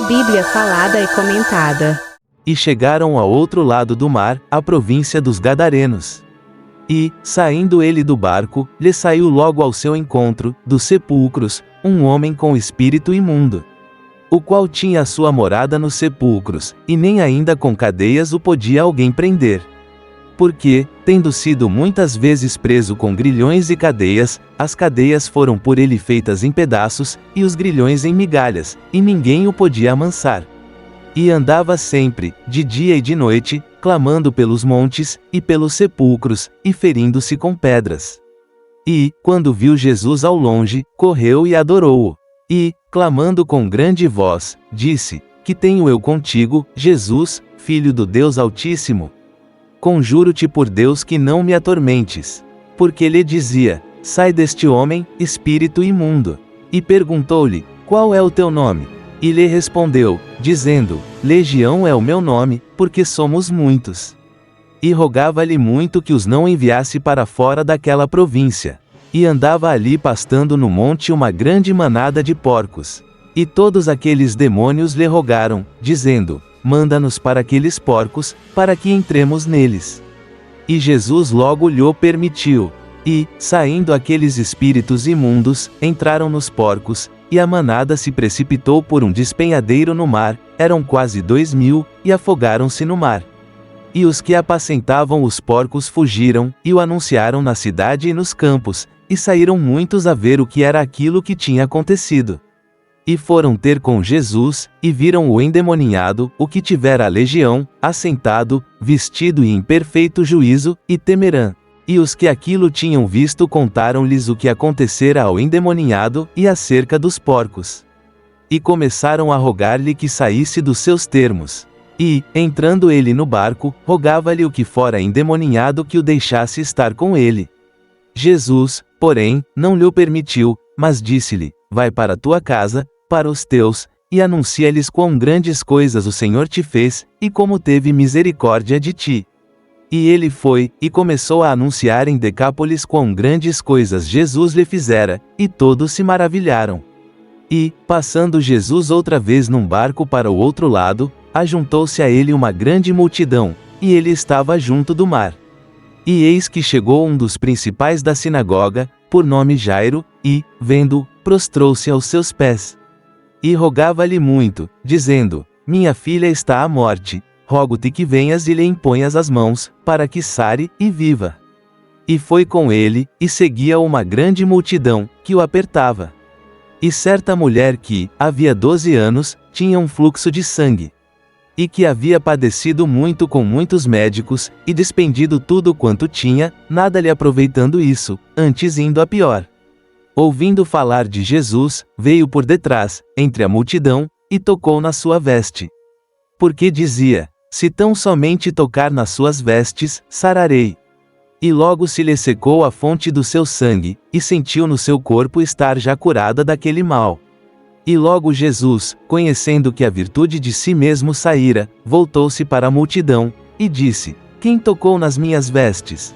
Bíblia falada e comentada. E chegaram ao outro lado do mar, a província dos Gadarenos. E, saindo ele do barco, lhe saiu logo ao seu encontro, dos sepulcros, um homem com espírito imundo, o qual tinha a sua morada nos sepulcros, e nem ainda com cadeias o podia alguém prender. Porque, tendo sido muitas vezes preso com grilhões e cadeias, as cadeias foram por ele feitas em pedaços, e os grilhões em migalhas, e ninguém o podia amansar. E andava sempre, de dia e de noite, clamando pelos montes, e pelos sepulcros, e ferindo-se com pedras. E, quando viu Jesus ao longe, correu e adorou-o. E, clamando com grande voz, disse: Que tenho eu contigo, Jesus, Filho do Deus Altíssimo? Conjuro-te por Deus que não me atormentes. Porque lhe dizia: Sai deste homem, espírito imundo. E perguntou-lhe: Qual é o teu nome? E lhe respondeu, dizendo: Legião é o meu nome, porque somos muitos. E rogava-lhe muito que os não enviasse para fora daquela província. E andava ali pastando no monte uma grande manada de porcos. E todos aqueles demônios lhe rogaram, dizendo: Manda-nos para aqueles porcos, para que entremos neles. E Jesus logo lhe o permitiu. E, saindo aqueles espíritos imundos, entraram nos porcos, e a manada se precipitou por um despenhadeiro no mar, eram quase 2000, e afogaram-se no mar. E os que apacentavam os porcos fugiram, e o anunciaram na cidade e nos campos, e saíram muitos a ver o que era aquilo que tinha acontecido. E foram ter com Jesus, e viram o endemoniado, o que tivera a legião, assentado, vestido e em perfeito juízo, e temerão. E os que aquilo tinham visto contaram-lhes o que acontecera ao endemoniado, e acerca dos porcos. E começaram a rogar-lhe que saísse dos seus termos. E, entrando ele no barco, rogava-lhe o que fora endemoniado que o deixasse estar com ele. Jesus, porém, não lhe o permitiu, mas disse-lhe: Vai para tua casa, para os teus, e anuncia-lhes quão grandes coisas o Senhor te fez, e como teve misericórdia de ti. E ele foi, e começou a anunciar em Decápolis quão grandes coisas Jesus lhe fizera, e todos se maravilharam. E, passando Jesus outra vez num barco para o outro lado, ajuntou-se a ele uma grande multidão, e ele estava junto do mar. E eis que chegou um dos principais da sinagoga, por nome Jairo, e, vendo-o, prostrou-se aos seus pés. E rogava-lhe muito, dizendo: Minha filha está à morte, rogo-te que venhas e lhe imponhas as mãos, para que sare e viva. E foi com ele, e seguia uma grande multidão, que o apertava. E certa mulher que, havia 12 anos, tinha um fluxo de sangue, e que havia padecido muito com muitos médicos, e despendido tudo quanto tinha, nada lhe aproveitando isso, antes indo a pior. Ouvindo falar de Jesus, veio por detrás, entre a multidão, e tocou na sua veste. Porque dizia: Se tão somente tocar nas suas vestes, sararei. E logo se lhe secou a fonte do seu sangue, e sentiu no seu corpo estar já curada daquele mal. E logo Jesus, conhecendo que a virtude de si mesmo saíra, voltou-se para a multidão, e disse: Quem tocou nas minhas vestes?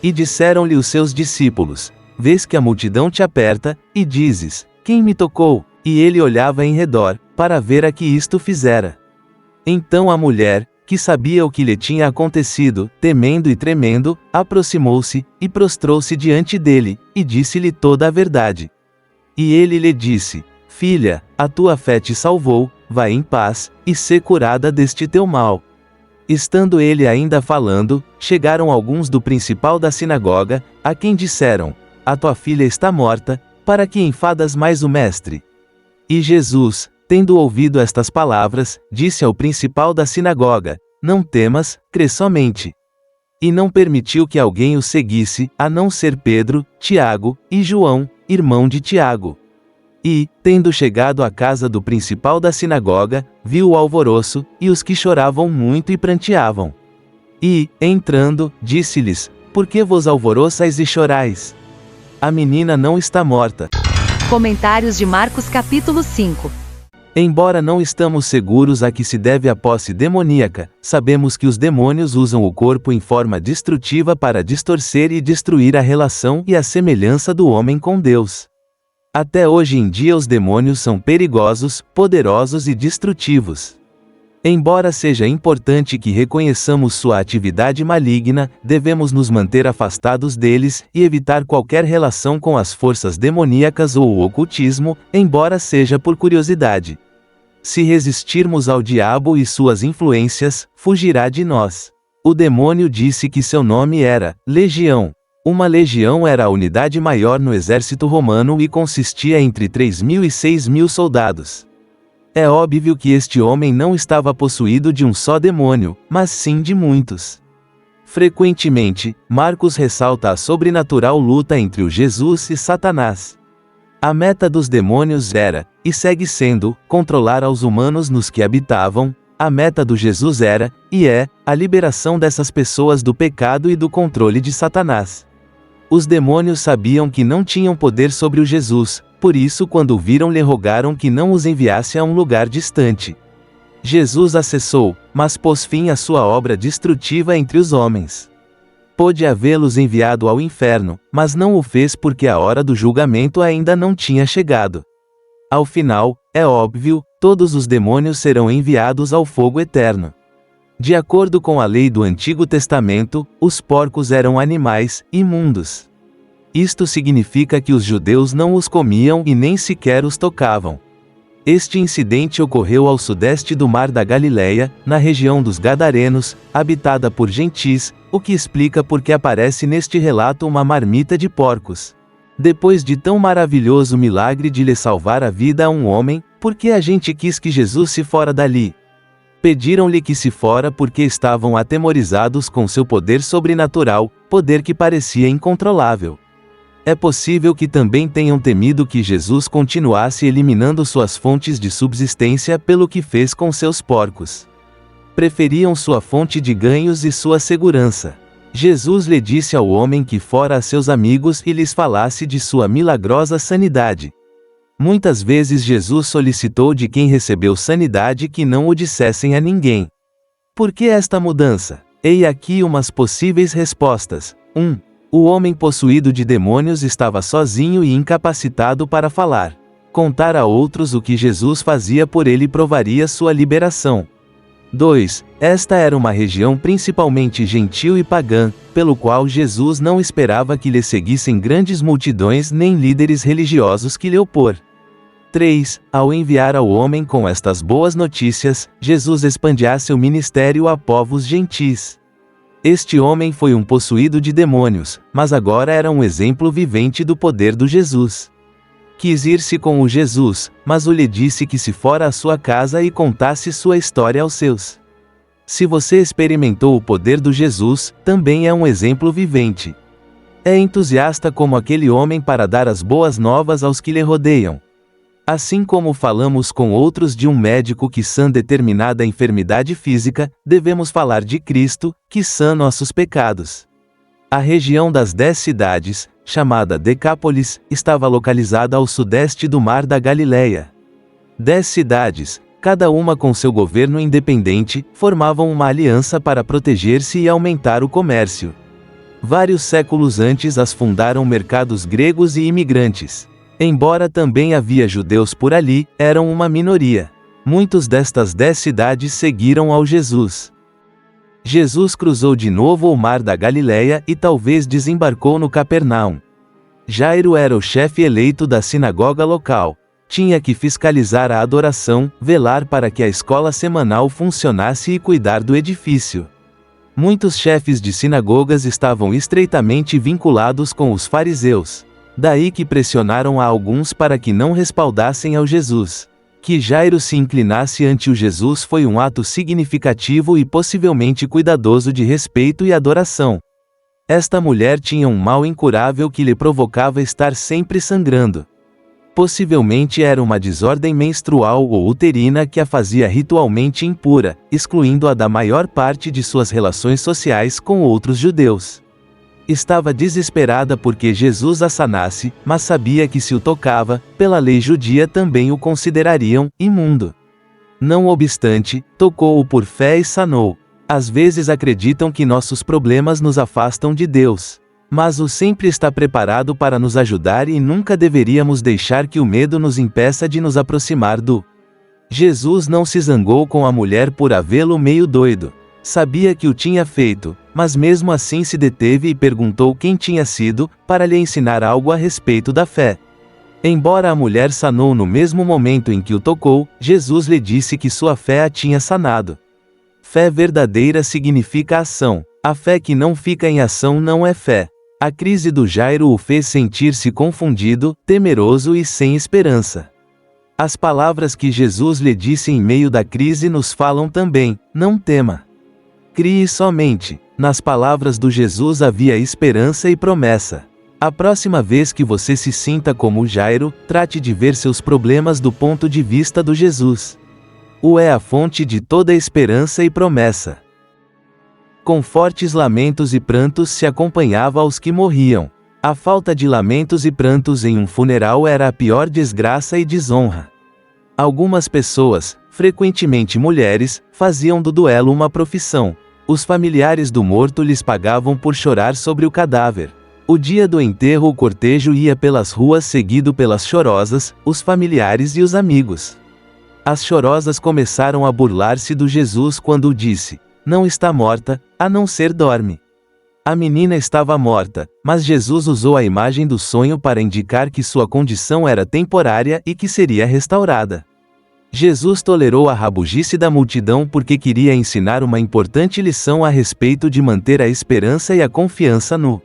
E disseram-lhe os seus discípulos: Vês que a multidão te aperta, e dizes: Quem me tocou? E ele olhava em redor, para ver a que isto fizera. Então a mulher, que sabia o que lhe tinha acontecido, temendo e tremendo, aproximou-se, e prostrou-se diante dele, e disse-lhe toda a verdade. E ele lhe disse: Filha, a tua fé te salvou, vai em paz, e sê curada deste teu mal. Estando ele ainda falando, chegaram alguns do principal da sinagoga, a quem disseram: A tua filha está morta, para que enfadas mais o mestre? E Jesus, tendo ouvido estas palavras, disse ao principal da sinagoga: Não temas, crê somente. E não permitiu que alguém o seguisse, a não ser Pedro, Tiago, e João, irmão de Tiago. E, tendo chegado à casa do principal da sinagoga, viu o alvoroço, e os que choravam muito e pranteavam. E, entrando, disse-lhes: Por que vos alvoroçais e chorais? A menina não está morta. Comentários de Marcos capítulo 5. Embora não estamos seguros a que se deve a posse demoníaca, sabemos que os demônios usam o corpo em forma destrutiva para distorcer e destruir a relação e a semelhança do homem com Deus. Até hoje em dia os demônios são perigosos, poderosos e destrutivos. Embora seja importante que reconheçamos sua atividade maligna, devemos nos manter afastados deles e evitar qualquer relação com as forças demoníacas ou o ocultismo, embora seja por curiosidade. Se resistirmos ao diabo e suas influências, fugirá de nós. O demônio disse que seu nome era Legião. Uma legião era a unidade maior no exército romano e consistia entre 3.000 e 6.000 soldados. É óbvio que este homem não estava possuído de um só demônio, mas sim de muitos. Frequentemente, Marcos ressalta a sobrenatural luta entre o Jesus e Satanás. A meta dos demônios era, e segue sendo, controlar aos humanos nos que habitavam. A meta do Jesus era, e é, a liberação dessas pessoas do pecado e do controle de Satanás. Os demônios sabiam que não tinham poder sobre o Jesus, por isso quando o viram lhe rogaram que não os enviasse a um lugar distante. Jesus acessou, mas pôs fim à sua obra destrutiva entre os homens. Pôde havê-los enviado ao inferno, mas não o fez porque a hora do julgamento ainda não tinha chegado. Ao final, é óbvio, todos os demônios serão enviados ao fogo eterno. De acordo com a lei do Antigo Testamento, os porcos eram animais imundos. Isto significa que os judeus não os comiam e nem sequer os tocavam. Este incidente ocorreu ao sudeste do Mar da Galileia, na região dos Gadarenos, habitada por gentis, o que explica por que aparece neste relato uma marmita de porcos. Depois de tão maravilhoso milagre de lhe salvar a vida a um homem, por que a gente quis que Jesus se fora dali? Pediram-lhe que se fora porque estavam atemorizados com seu poder sobrenatural, poder que parecia incontrolável. É possível que também tenham temido que Jesus continuasse eliminando suas fontes de subsistência pelo que fez com seus porcos. Preferiam sua fonte de ganhos e sua segurança. Jesus lhe disse ao homem que fora a seus amigos e lhes falasse de sua milagrosa sanidade. Muitas vezes Jesus solicitou de quem recebeu sanidade que não o dissessem a ninguém. Por que esta mudança? Eis aqui umas possíveis respostas. 1. O homem possuído de demônios estava sozinho e incapacitado para falar. Contar a outros o que Jesus fazia por ele provaria sua liberação. 2. Esta era uma região principalmente gentil e pagã, pelo qual Jesus não esperava que lhe seguissem grandes multidões nem líderes religiosos que lhe opor. 3. Ao enviar ao homem com estas boas notícias, Jesus expandia seu ministério a povos gentis. Este homem foi um possuído de demônios, mas agora era um exemplo vivente do poder do Jesus. Quis ir-se com o Jesus, mas o lhe disse que se fora à sua casa e contasse sua história aos seus. Se você experimentou o poder do Jesus, também é um exemplo vivente. É entusiasta como aquele homem para dar as boas novas aos que lhe rodeiam. Assim como falamos com outros de um médico que sã determinada enfermidade física, devemos falar de Cristo, que sã nossos pecados. A região das 10 cidades, chamada Decápolis, estava localizada ao sudeste do Mar da Galileia. 10 cidades, cada uma com seu governo independente, formavam uma aliança para proteger-se e aumentar o comércio. Vários séculos antes as fundaram mercados gregos e imigrantes. Embora também havia judeus por ali, eram uma minoria. Muitos destas 10 cidades seguiram ao Jesus. Jesus cruzou de novo o Mar da Galileia e talvez desembarcou no Capernaum. Jairo era o chefe eleito da sinagoga local. Tinha que fiscalizar a adoração, velar para que a escola semanal funcionasse e cuidar do edifício. Muitos chefes de sinagogas estavam estreitamente vinculados com os fariseus. Daí que pressionaram a alguns para que não respaldassem ao Jesus. Que Jairo se inclinasse ante o Jesus foi um ato significativo e possivelmente cuidadoso de respeito e adoração. Esta mulher tinha um mal incurável que lhe provocava estar sempre sangrando. Possivelmente era uma desordem menstrual ou uterina que a fazia ritualmente impura, excluindo-a da maior parte de suas relações sociais com outros judeus. Estava desesperada porque Jesus a sanasse, mas sabia que se o tocava, pela lei judia também o considerariam imundo. Não obstante, tocou-o por fé e sanou. Às vezes acreditam que nossos problemas nos afastam de Deus. Mas o sempre está preparado para nos ajudar e nunca deveríamos deixar que o medo nos impeça de nos aproximar do. Jesus não se zangou com a mulher por havê-lo meio doido. Sabia que o tinha feito, mas mesmo assim se deteve e perguntou quem tinha sido, para lhe ensinar algo a respeito da fé. Embora a mulher sanou no mesmo momento em que o tocou, Jesus lhe disse que sua fé a tinha sanado. Fé verdadeira significa ação. A fé que não fica em ação não é fé. A crise do Jairo o fez sentir-se confundido, temeroso e sem esperança. As palavras que Jesus lhe disse em meio da crise nos falam também: não tema. Crie somente. Nas palavras do Jesus havia esperança e promessa. A próxima vez que você se sinta como Jairo, trate de ver seus problemas do ponto de vista do Jesus. O é a fonte de toda esperança e promessa. Com fortes lamentos e prantos se acompanhava aos que morriam. A falta de lamentos e prantos em um funeral era a pior desgraça e desonra. Algumas pessoas, frequentemente mulheres, faziam do duelo uma profissão. Os familiares do morto lhes pagavam por chorar sobre o cadáver. O dia do enterro o cortejo ia pelas ruas seguido pelas chorosas, os familiares e os amigos. As chorosas começaram a burlar-se do Jesus quando disse: não está morta, a não ser dorme. A menina estava morta, mas Jesus usou a imagem do sonho para indicar que sua condição era temporária e que seria restaurada. Jesus tolerou a rabugice da multidão porque queria ensinar uma importante lição a respeito de manter a esperança e a confiança no.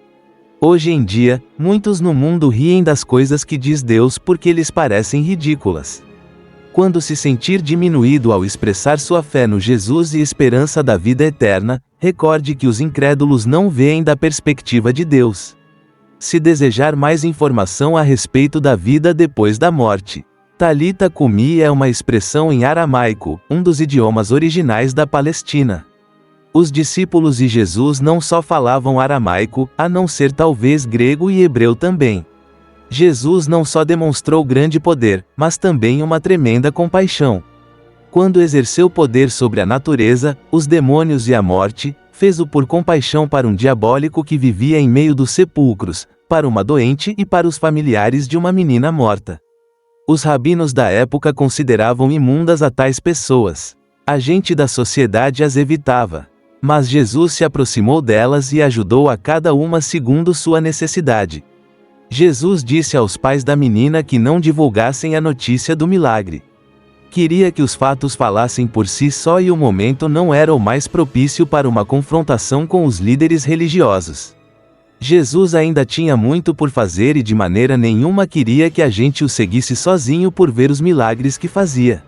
Hoje em dia, muitos no mundo riem das coisas que diz Deus porque lhes parecem ridículas. Quando se sentir diminuído ao expressar sua fé no Jesus e esperança da vida eterna, recorde que os incrédulos não veem da perspectiva de Deus. Se desejar mais informação a respeito da vida depois da morte, Talita Cumi é uma expressão em aramaico, um dos idiomas originais da Palestina. Os discípulos e Jesus não só falavam aramaico, a não ser talvez grego e hebreu também. Jesus não só demonstrou grande poder, mas também uma tremenda compaixão. Quando exerceu poder sobre a natureza, os demônios e a morte, fez-o por compaixão para um diabólico que vivia em meio dos sepulcros, para uma doente e para os familiares de uma menina morta. Os rabinos da época consideravam imundas a tais pessoas. A gente da sociedade as evitava. Mas Jesus se aproximou delas e ajudou a cada uma segundo sua necessidade. Jesus disse aos pais da menina que não divulgassem a notícia do milagre. Queria que os fatos falassem por si só e o momento não era o mais propício para uma confrontação com os líderes religiosos. Jesus ainda tinha muito por fazer e de maneira nenhuma queria que a gente o seguisse sozinho por ver os milagres que fazia.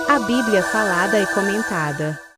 A Bíblia falada e comentada.